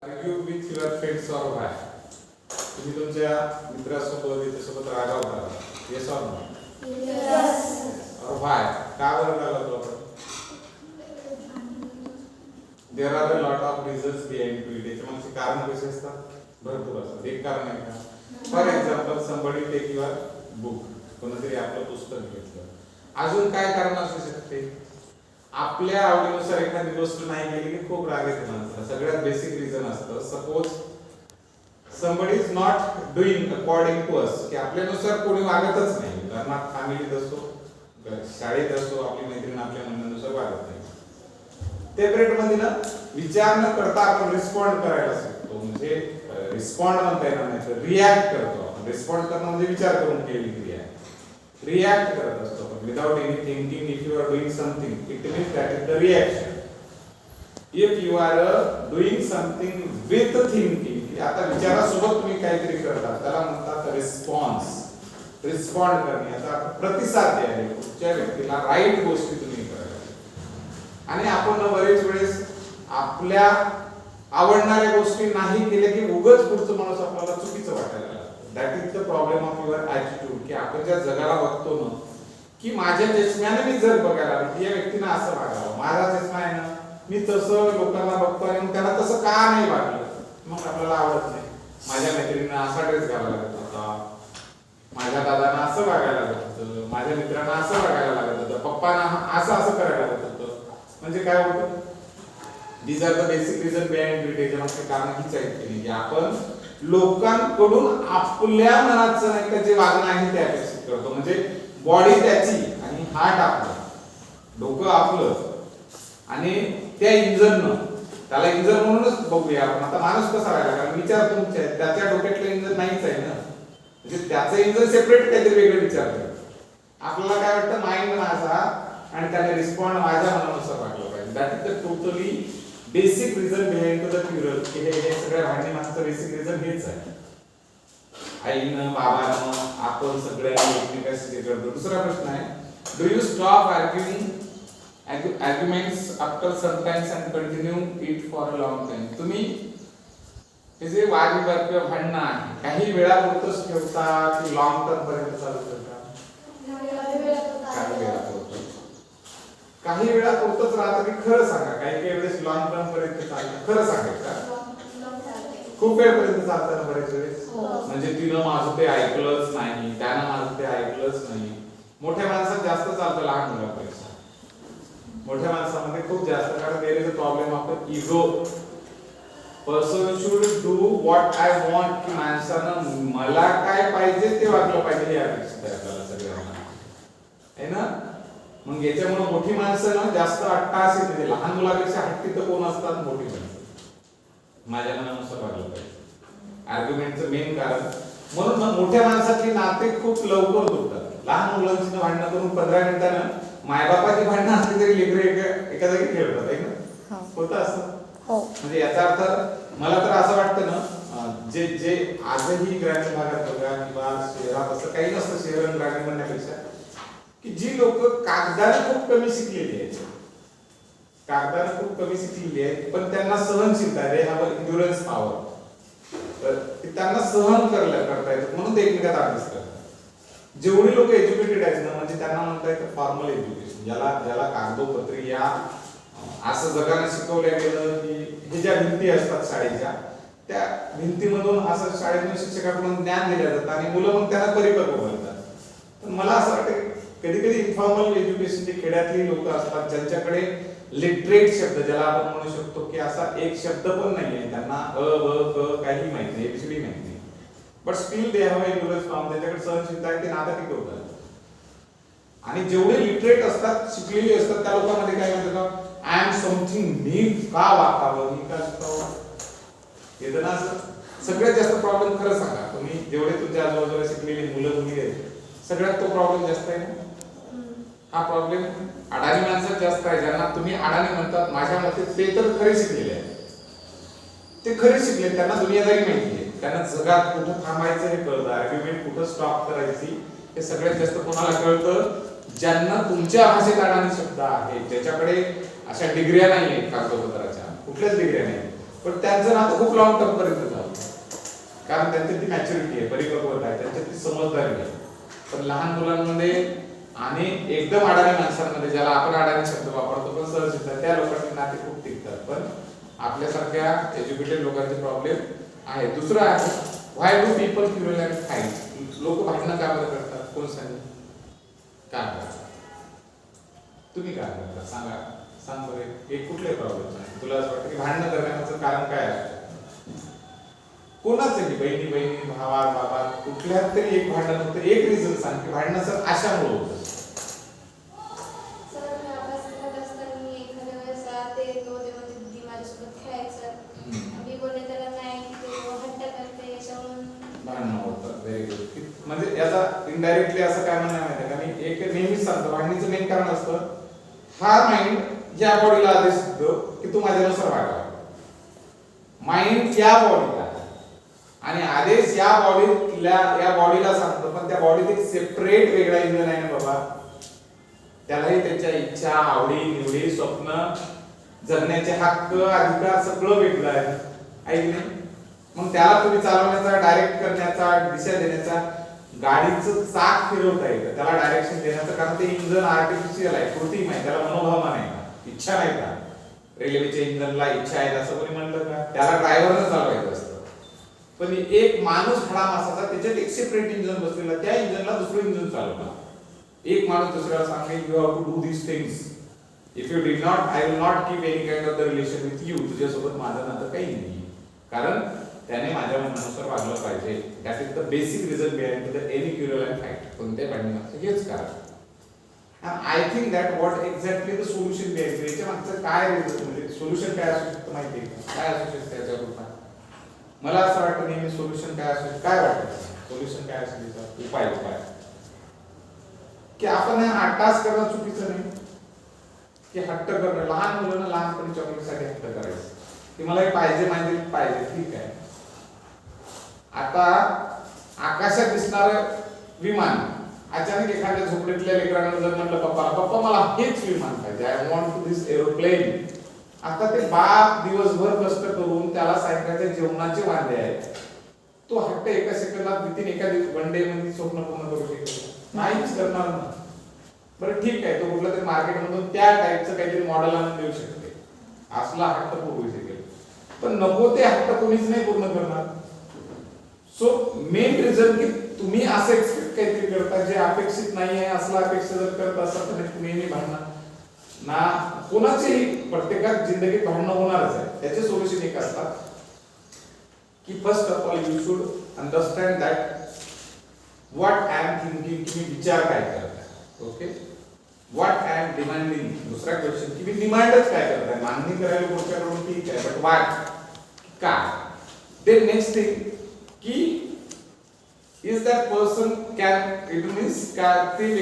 Argue with your friends or why? तुम्ही तुमच्या मित्रासोबत इतरांसोबत रागावता का? Yes or no? Yes. Or why? का बरं रागावतो आपण? There are a lot of reasons behind it. याच्या मागचे कारण कसे असतात? भरपूर असतात. एक कारण आहे का? For example, somebody take your book. कोणतरी आपलं पुस्तक घेतलं. अजून काय कारण असू शकते? आपल्या आवडीनुसार एखादी गोष्ट नाही केली की खूप राग येतो माणसाला. सगळ्यात बेसिक रिझन असतं suppose somebody is not doing according to us की आपल्यानुसार कोणी वागतच नाही. उदाहरणार्थ फॅमिलीत असो, शाळेत असो, आपली मैत्रीण आपल्या म्हणण्यानुसार वागत नाही. त्या पिरियड मध्ये ना विचार न करता आपण रिस्पॉन्ड करायला शिकतो. म्हणजे रिस्पॉन्ड म्हणता येणार नाही तर रिॲक्ट करतो आपण. रिस्पॉन्ड करणं म्हणजे विचार करून केलेली क्रिया आहे. रिॲक्ट करत असतो आपण without any thinking. If you are doing something it means that is the reaction. If you are doing something with thinking, आता विचारासोबत तुम्ही काहीतरी करता त्याला म्हणतात रिस्पॉन्स. रिस्पॉन्ड करणे याचा अर्थ प्रतिसाद द्यायला, पुढच्या व्यक्तीला राईट गोष्टी तुम्ही करायला. आणि आपण बरेच वेळेस आपल्या आवडणाऱ्या गोष्टी नाही केल्या की उगाच पुढचं माणूस आपल्याला चुकीचं वाटायला लागतं. That is the problem of your attitude की आपण ज्या जगाला बघतो ना की माझ्या चष्म्याने मी जर बघायला की या व्यक्तीनं असं वागावं, माझा चष्मा आहे ना मी तसं लोकांना बघतो आणि मग त्यांना तसं का नाही वागलं, मग आपल्याला आवडत नाही. माझ्या मैत्रिणीनं असा ड्रेस घालायला लागत होता, माझ्या दादांना असं वागायला लागत होतं, माझ्या मित्रांना असं वागायला लागत होतं, पप्पांना असं करायला लागत होतं. म्हणजे काय होतं? These are the basic reason behind it. याच्यामागचे कारण हीच आहेत की आपण लोकांकडून आपल्या मनाचं नाही का जे वागणं आहे ते अपेक्षित करतो. म्हणजे बॉडी त्याची आणि हार्ट आपलं, डोकं आपलं आणि त्या इंजननं, त्याला इंजन म्हणूनच बघूया आपण. आता माणूस कसा राहिला, कारण विचार तुमचे आहेत, त्याच्या डोक्यातलं इंजन नाहीच आहे ना. म्हणजे त्याचं इंजन सेपरेट काहीतरी वेगळं विचार करतं. आपल्याला काय वाटतं माइंड माझा आणि त्याने रिस्पॉन्ड माझ्या मनानुसार वागलं पाहिजे. That is the totally basic reason behind to the quarrel. की हे सगळ्या भांडणी मागचं बेसिक रिझन हेच आहे. आईनं, बाबानं, आपण सगळ्यांनी एकमेकांशी हे करतो. दुसरा प्रश्न आहे, do you stop arguments after some times and continue it for a long time? तुम्ही हे जे वादविवाद किंवा भांडणं आहे काही वेळापुरतच ठेवता की लॉंग टर्म पर्यंत चालू ठेवता? काही वेळापुरतच राहतं की खरं सांगा? काही वेळेस लॉंग टर्म पर्यंत चालतं, खरं सांगायचं? खूप वेळपर्यंत चालतं ना बरेच वेळेस. म्हणजे तिनं माझं ते ऐकलंच नाही, त्यानं माझं ते ऐकलंच नाही. मोठ्या माणसात जास्त चालतं लहान मुलापेक्षा. मोठ्या माणसामध्ये खूप जास्त, कारण there is a problem of ego. Person should do what I want. की माणसानं मला काय पाहिजे ते वागलं पाहिजे हे अपेक्षित आहे आपल्याला सगळ्यांना, है ना? मग याच्यामुळे मोठी माणसं ना जास्त अट्टहास येते. लहान मुलापेक्षा हट्टी तर कोण असतात? मोठी माणसं. माझ्या मनानुसार वागलं पाहिजे, आर्ग्युमेंटचं मेन कारण. म्हणून मोठ्या माणसातली नाते खूप लवकर तुटतात. लहान मुलांची भांडणं करून 15 मिनिटानं मायबापाची भांडणं असली तरी लेकरं एका जागी खेळतात, आहे ना? होतं असं. म्हणजे याचा अर्थ मला तर असं वाटतं ना, जे आजही ग्रामीण भागात बघा किंवा शहरात असं काही नसतं, शहर आणि ग्रामीण म्हणण्यापेक्षा, की जी लोक कागदाने खूप कमी शिकलेली आहेत, कागदाने खूप कमी शिकलेली आहेत पण त्यांना सहनशीलता आहे, हा एन्ड्युरन्स पॉवर, तर त्यांना सहन करता येतं म्हणून ते एकमेकात अभ्यास करतात. जेवढी लोक एज्युकेटेड आहेत ना, म्हणजे त्यांना म्हणता येतं फॉर्मल एज्युकेशन, ज्याला कागदोपत्री या असं जगाने शिकवलं गेलं की हे ज्या भिंती असतात शाळेच्या, त्या भिंतीमधून असं शाळेतून शिक्षकाकडून ज्ञान दिलं जातं आणि मुलं मग त्यांना परिपक्व बनतात. पण मला असं वाटतं कधी कधी इन्फॉर्मल एज्युकेशन जे खेड्यातली लोक असतात ज्यांच्याकडे लिटरेट शब्द, ज्याला आपण म्हणू शकतो की असा एक शब्द पण नाहीये, त्यांना अ ब क काही माहिती नाही, एबीसीडी माहिती नाही, but still they have endurance power, त्यांच्याकडे सहनशीलता आहे, ते नातं टिकवतात. आणि जेवढे लिटरेट असतात, शिकलेले असतात, त्या लोकांमध्ये काय म्हणतात, आय एम समथिंग, मी का वाकावं, मी का शिकावं, येतं ना असं. सगळ्यात जास्त प्रॉब्लेम खरं सांगा तुम्ही, जेवढे तुमच्या आजूबाजूला शिकलेली मुलं मुली आहेत, सगळ्यात तो प्रॉब्लेम जास्त आहे ना. हा प्रॉब्लेम अडाणी माणसात जास्त आहे, ज्यांना तुम्ही अडाणी म्हणतात. माझ्या मते ते तर खरे शिकलेले आहेत, ते खरे शिकले, त्यांना दुनियादारी माहिती आहे, त्यांना जगात कुठं थांबायचं हे कळतं, आर्ग्युमेंट कुठं स्टॉप करायची हे सगळ्यात जास्त कोणाला कळतं? ज्यांना तुमच्या भाषेत अडाणी शब्द आहे, ज्याच्याकडे अशा डिग्र्या नाही आहेत कागदोपत्राच्या, कुठल्याच डिग्र्या नाही, पण त्यांचं नातं खूप लॉंग टर्म पर्यंत चालतं, कारण त्यांची ती मॅच्युरिटी आहे, परिपक्वता आहे, त्यांची ती समजदारी आहे. पण लहान मुलांमध्ये आणि एकदम अडाणी माणसांमध्ये, ज्याला आपण अडाणी शब्द वापरतो पण सहज येतात, त्या लोकांची नाते खूप टिकतात. पण आपल्यासारख्या एज्युकेटेड लोकांचे प्रॉब्लेम आहे. दुसरं आहे, व्हाय डू पीपल क्युरल अँड फाईट? लोक भांडणं का बरं करतात? कोण सांगेल का करतात? तुम्ही काय करता सांगा, सांग बरं. एक कुठले प्रॉब्लेम आहे तुला असं वाटतं की भांडणं करण्याचं कारण काय आहे? कोणाचं की बहिणी बहिणी, भावा बाबा, कुठल्या तरी एक भांडण होतं, एक रिझन सांग की भांडणं सर अशामुळे होतं. भांडणं होतं. Very good. म्हणजे याचा इनडायरेक्टली असं काय म्हणणं माहिती आहे का, मी एक नेहमीच सांगतो, भांडणीचं मेन कारण असतं हा माइंड या बॉडीला आदेश देतो की तू माझ्यानुसार वागा. माइंड या बॉडीला आणि आदेश या बॉडीला सांगतो, पण त्या बॉडीत एक सेपरेट वेगळा इंजन आहे ना बाबा. त्यालाही त्याच्या इच्छा, आवडी निवडी, स्वप्न, जगण्याचे हक्क, अधिकार सगळं वेगळं आहे, आहे की नाही? मग त्याला तुम्ही चालवण्याचा, डायरेक्ट करण्याचा, दिशा देण्याचा, गाडीचं चाक फिरवता येतं, त्याला डायरेक्शन देण्याचं, कारण ते इंजन आर्टिफिशियल आहे, कृत्रिम आहे, त्याला मनोभाव नाही का, इच्छा नाही का? रेल्वेच्या इंजनला इच्छा आहे असं कोणी म्हणलं का? त्याला ड्रायव्हरनं चालवायचं असतं. पण एक माणूस खडा माणसाचा, त्याच्यात एक सेपरेट इंजन बसलेला, त्या इंजनला दुसरं इंजन चालवणार. एक माणूस दुसऱ्याला सांगेल you have to do this things, if you did not I will not keep any kind of the relation with you. तुझ्यासोबत माझं नातं काही नाही, कारण त्याने माझ्या मनानुसार वागलं पाहिजे. That is the basic reason behind the any quarrel and fight. कोणत्याही भांडणाचं हेच कारण. I think that what exactly the solution behind, याच्या मागचं काय रिझन, म्हणजे सोल्युशन काय असू शकतं माहिती आहे का? काय असू शकतं याच्या रूपात? मला असं वाटतं नेहमी सोल्युशन काय असू, काय वाटतं सोल्युशन काय असू, उपाय की आपण हा टास्क करणं चुकीचं नाही, की हट्ट करणं. लहान मुलांना लहानपणी चॉकलेटसाठी हट्ट करायचं, की मला हे पाहिजे, ठीक आहे. आता आकाशात दिसणार विमान, अचानक एखाद्या झोपडीतल्या लेकरांना जर म्हटलं पप्पा मला हेच विमान पाहिजे, आय वॉन्ट दिस एरोप्लेन. आता ते बाप दिवसभर कष्ट करून त्याला सायंकाळच्या जेवणाचे वांदे आहेत, तो हट्ट एका सेकंदात एका वन डे मध्ये स्वप्न पूर्ण करू शकतो? नाहीच करणार ना. बरं ठीक आहे, तो कुठलं तरी मार्केटमधून त्या टाईपचं काहीतरी मॉडेल आणून देऊ शकते, असला हट्ट पुरवू शकेल. पण नको ते हट्ट कोणीच नाही पूर्ण करणार. सो मेन रिझन की तुम्ही असं एक्सपेक्ट काहीतरी करता जे अपेक्षित नाही आहे, असला अपेक्षा जर करत असाल तर तुम्ही नाही भांडणार ना. कोणाचेही प्रत्येकात जिंदगीत भांडणं होणारच आहे. त्याचे सोल्युशन एक असतात की first of all you should understand that what I am thinking, की मी विचार काय करताय. Okay, what I am demanding. दुसरा क्वेश्चन की मी डिमांडच काय करताय, मागणी करायला पुढच्याकडून ठीक आहे, बट व्हाय, का. देन नेक्स्ट थिंग की is that person can, it means का ते